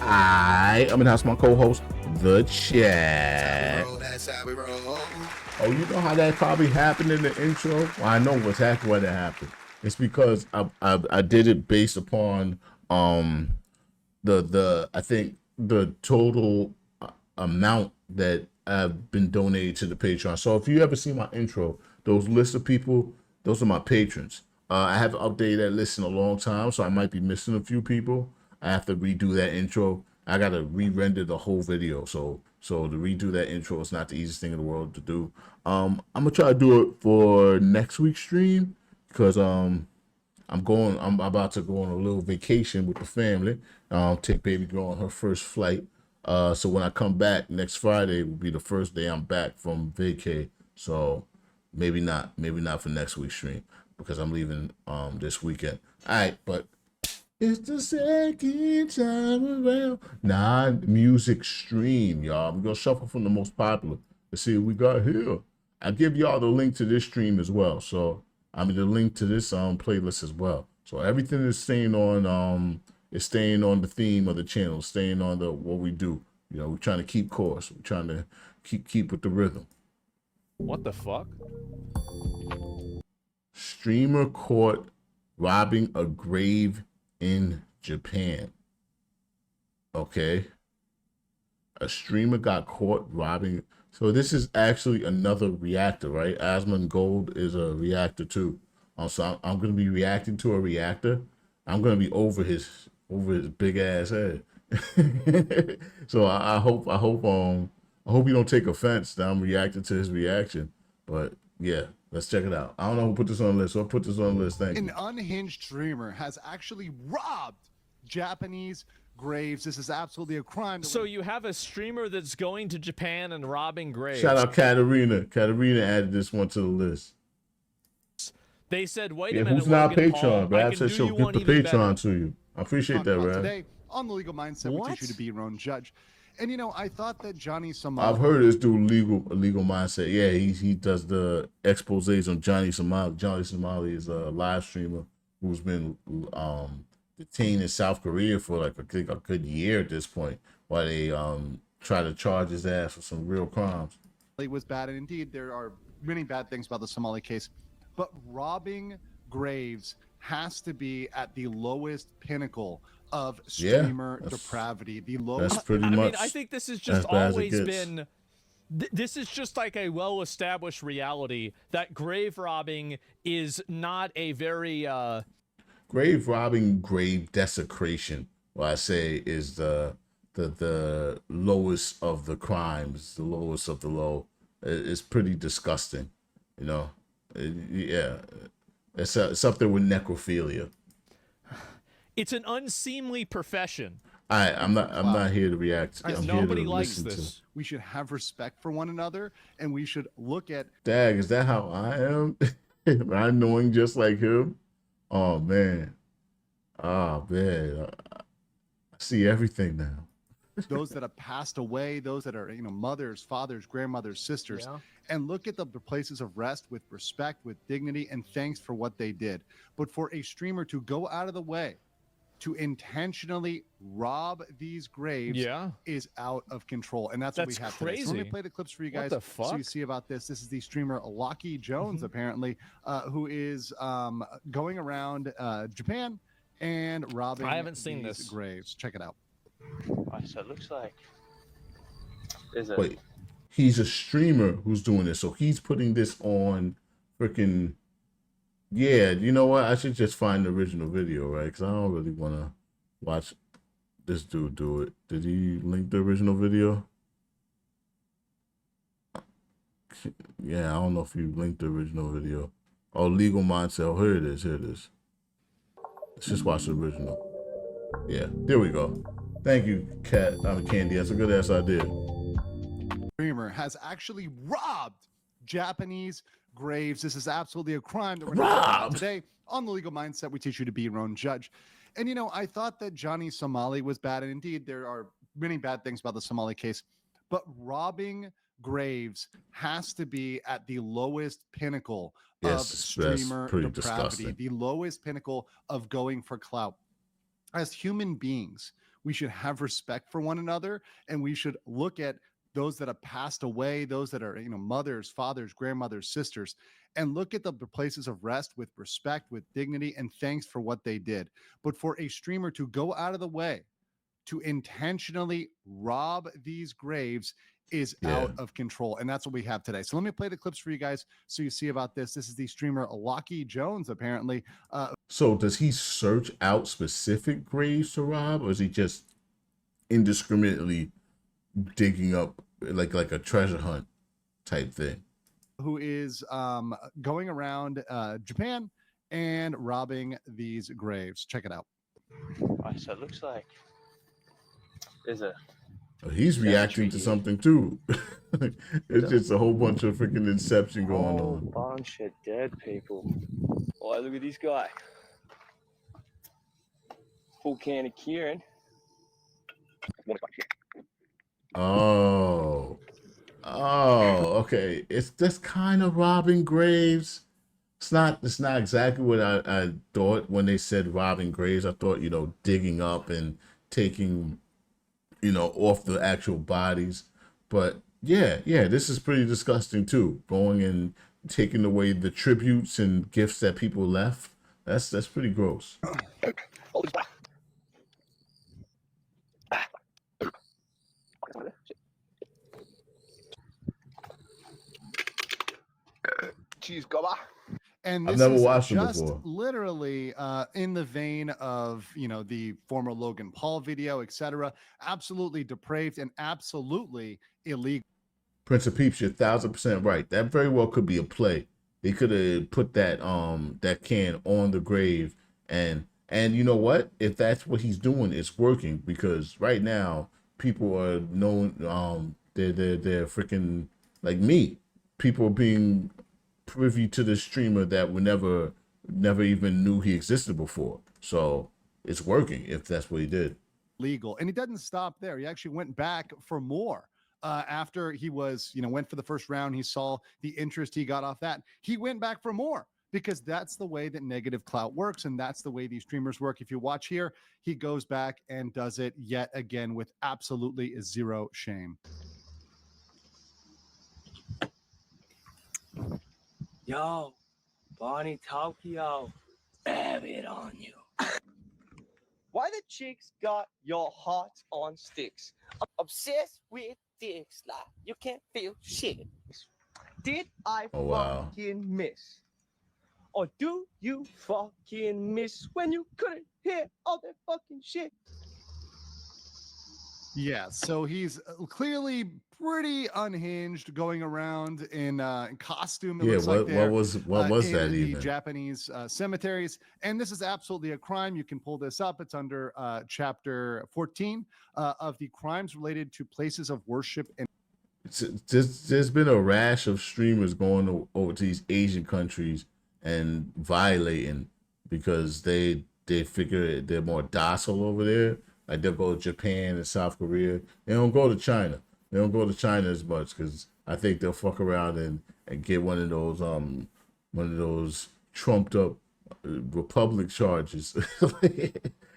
I'm gonna ask my co-host, the chat. Oh, you know how that probably happened in the intro? Well, I know exactly why that happened. It's because I did it based upon the I think the total amount that have been donated to the Patreon. So if you ever see my intro, those lists of people, those are my patrons. I haven't updated that list in a long time, so I might be missing a few people. I have to redo that intro. I gotta re-render the whole video. So to redo that intro is not the easiest thing in the world to do. I'm gonna try to do it for next week's stream because I'm about to go on a little vacation with the family. Take baby girl on her first flight. So when I come back next Friday will be the first day I'm back from vacay. So maybe not for next week's stream because I'm leaving this weekend. All right, but it's the second time around. Non-music stream, y'all. I'm gonna shuffle from the most popular. Let's see what we got here. I'll give y'all the link to this stream as well. So I mean the link to this playlist as well. So everything is staying on the theme of the channel, staying on the what we do. You know, we're trying to keep course. We're trying to keep with the rhythm. What the fuck? Streamer caught robbing a grave in Japan. Okay. A streamer got caught robbing. So this is actually another reactor, right? Asmon Gold is a reactor too. So I'm gonna be reacting to a reactor. I'm gonna be over his big ass head. So I hope you don't take offense that I'm reacting to his reaction. But yeah, let's check it out. I don't know who put this on the list, so I'll put this on the list. Thank you. An unhinged streamer has actually robbed Japanese graves. This is absolutely a crime. So you have a streamer that's going to Japan and robbing graves. Shout out Katarina. Katarina added this one to the list. They said, wait a minute. Who's not Logan Patreon? Paul, Brad said she'll get the Patreon to you. I appreciate that, Brad. Today on the Legal Mindset, we teach you to be your own judge. And you know, I thought that Johnny Somali. I've heard this dude legal mindset. Yeah, he does the exposés on Johnny Somali. Johnny Somali is a live streamer who's been detained in South Korea for like a good year at this point, while they try to charge his ass for some real crimes. It was bad, and indeed there are many bad things about the Somali case, but robbing graves has to be at the lowest pinnacle of streamer depravity. The lowest. That's pretty much. I mean, I think this has just always been. This is just like a well-established reality that grave robbing is not a very. Grave robbing, grave desecration. What I say is the lowest of the crimes, the lowest of the low. It's pretty disgusting, you know. Yeah, it's up there with necrophilia. It's an unseemly profession. I'm not here to react. Nobody likes this. We should have respect for one another, and we should look at. Dag, is that how I am? Am I knowing just like him? Oh man, I see everything now. Those that have passed away, those that are mothers, fathers, grandmothers, sisters, and look at the places of rest with respect, with dignity, and thanks for what they did. But for a streamer to go out of the way to intentionally rob these graves is out of control, and that's what we have crazy. Today. So let me play the clips for you guys so you see about this. This is the streamer Lucky Jones, apparently, who is going around Japan and robbing. I haven't seen this graves. Check it out. So it looks like wait, he's a streamer who's doing this, so he's putting this on freaking. Yeah, you know what? I should just find the original video, right? Because I don't really want to watch this dude do it. Did he link the original video? Yeah, I don't know if you linked the original video. Oh, Legal Mindset. Oh, here it is. Here it is. Let's just watch the original. Yeah, there we go. Thank you, Candy. That's a good ass idea. Streamer has actually robbed Japanese graves. This is absolutely a crime that we're talking about today on the Legal Mindset. We teach you to be your own judge. And you know, I thought that Johnny Somali was bad, and indeed there are many bad things about the Somali case, but robbing graves has to be at the lowest pinnacle of streamer depravity, disgusting. The lowest pinnacle of going for clout. As human beings, We should have respect for one another, and we should look at those that have passed away, those that are, mothers, fathers, grandmothers, sisters, and look at the places of rest with respect, with dignity, and thanks for what they did. But for a streamer to go out of the way to intentionally rob these graves is out of control. And that's what we have today. So let me play the clips for you guys so you see about this. This is the streamer Lucky Jones, apparently. So does he search out specific graves to rob, or is he just indiscriminately digging up like a treasure hunt type thing? Who is going around Japan and robbing these graves. Check it out. All right, so it looks like there's a. He's reacting to something too. It's just a whole bunch of freaking Inception going whole on. Bunch of dead people. Oh, look at this guy. Full can of Kieran. Oh, okay. It's just kind of robbing graves. It's not exactly what I thought when they said robbing graves. I thought, digging up and taking, off the actual bodies. But yeah, this is pretty disgusting too. Going and taking away the tributes and gifts that people left. That's pretty gross. Cheese gobber. And I've this never is watched it just before. literally in the vein of, the former Logan Paul video, etc. Absolutely depraved and absolutely illegal. Prince of Peeps, you're 1,000% right. That very well could be a play. They could have put that that can on the grave, and you know what? If that's what he's doing, it's working, because right now people are known they're freaking like me. People are being privy to the streamer that we never even knew he existed before. So it's working if that's what he did. Legal. And he doesn't stop there. He actually went back for more. After he was, went for the first round, he saw the interest he got off that. He went back for more, because that's the way that negative clout works. And that's the way these streamers work. If you watch here, he goes back and does it yet again with absolutely zero shame. Yo, Bonnie Tokyo, have it on you. Why the chicks got your heart on sticks? I'm obsessed with dicks, like you can't feel shit. Did I fucking miss? Or do you fucking miss when you couldn't hear all that fucking shit? Yeah, so he's clearly pretty unhinged, going around in costume. It looks like what was that the even? Japanese cemeteries, and this is absolutely a crime. You can pull this up. It's under chapter 14 of the crimes related to places of worship. And There's been a rash of streamers going over to these Asian countries and violating, because they figure they're more docile over there. Like they'll go to Japan and South Korea. They don't go to China. They don't go to China as much, because I think they'll fuck around and get one of those trumped up republic charges.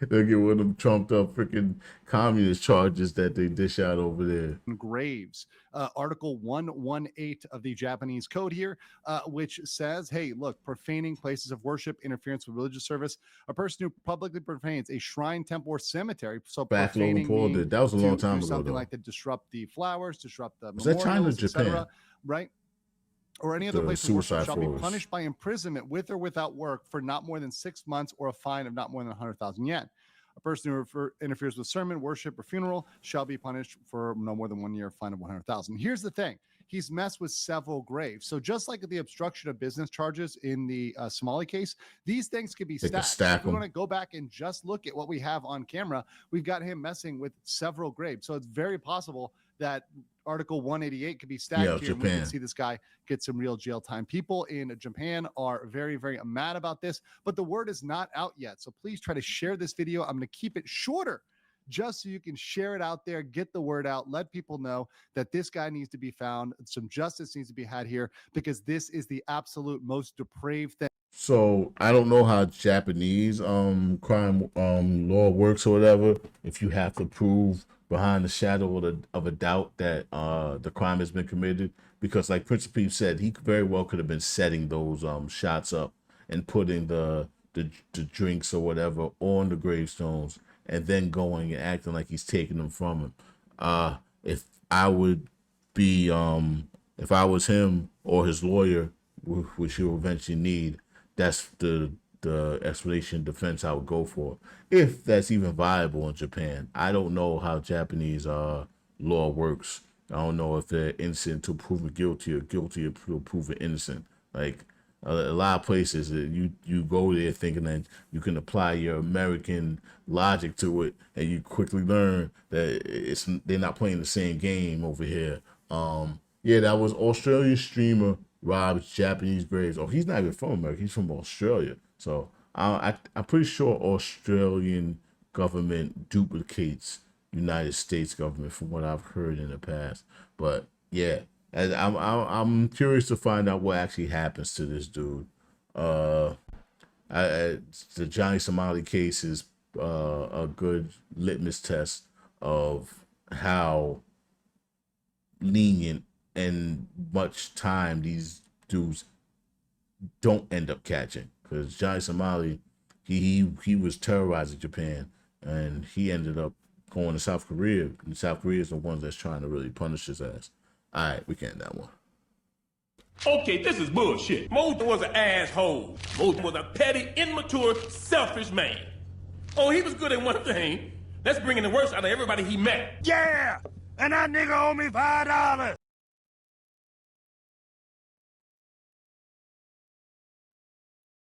They'll get one of them trumped up freaking communist charges that they dish out over there. Graves, Article 118 of the Japanese code here, which says, hey, look, profaning places of worship, interference with religious service, a person who publicly profanes a shrine, temple, or cemetery. So Back Logan profaning Paul did. That was a long time ago, something though. like to disrupt the flowers, disrupt the Was that China or memorials, Japan? etc., right? Or any other The place of worship suicide shall be forest. punished by imprisonment with or without work for not more than 6 months, or a fine of not more than 100,000 yen. A person who interferes with sermon, worship, or funeral shall be punished for no more than 1 year, fine of 100,000. Here's the thing. He's messed with several graves. So just like the obstruction of business charges in the Somali case, these things could be They could stacked. stack If we them. want to go back and just look at what we have on camera, we've got him messing with several graves. So it's very possible that Article 188 could be stacked Yeah, here. And we Japan. can see this guy get some real jail time. People in Japan are very, very mad about this, but the word is not out yet. So please try to share this video. I'm going to keep it shorter just so you can share it out there, get the word out, let people know that this guy needs to be found. Some justice needs to be had here, because this is the absolute most depraved thing. So I don't know how Japanese crime law works or whatever. If you have to prove behind the shadow of a doubt that the crime has been committed, because like Prince Peep said, he very well could have been setting those shots up and putting the drinks or whatever on the gravestones and then going and acting like he's taking them from him. If I would be if I was him or his lawyer, which he'll eventually need, that's the explanation defense I would go for, if that's even viable in Japan. I don't know how Japanese law works. I don't know if they're innocent to proven guilty or guilty to proven innocent. Like a lot of places, you go there thinking that you can apply your American logic to it, and you quickly learn that they're not playing the same game over here. Yeah, that was Australian streamer robs Japanese graves. Oh, he's not even from America. He's from Australia. So I'm pretty sure Australian government duplicates United States government from what I've heard in the past. But yeah, and I'm curious to find out what actually happens to this dude. The Johnny Somali case is a good litmus test of how lenient and much time these dudes don't end up catching, because Johnny Somali, he was terrorizing Japan, and he ended up going to South Korea, and South Korea is the ones that's trying to really punish his ass. All right, we can end that one. Okay, this is bullshit. Moses was an asshole. Moses was a petty, immature, selfish man. Oh, he was good at one thing. That's bringing the worst out of everybody he met. Yeah! And that nigga owe me $5.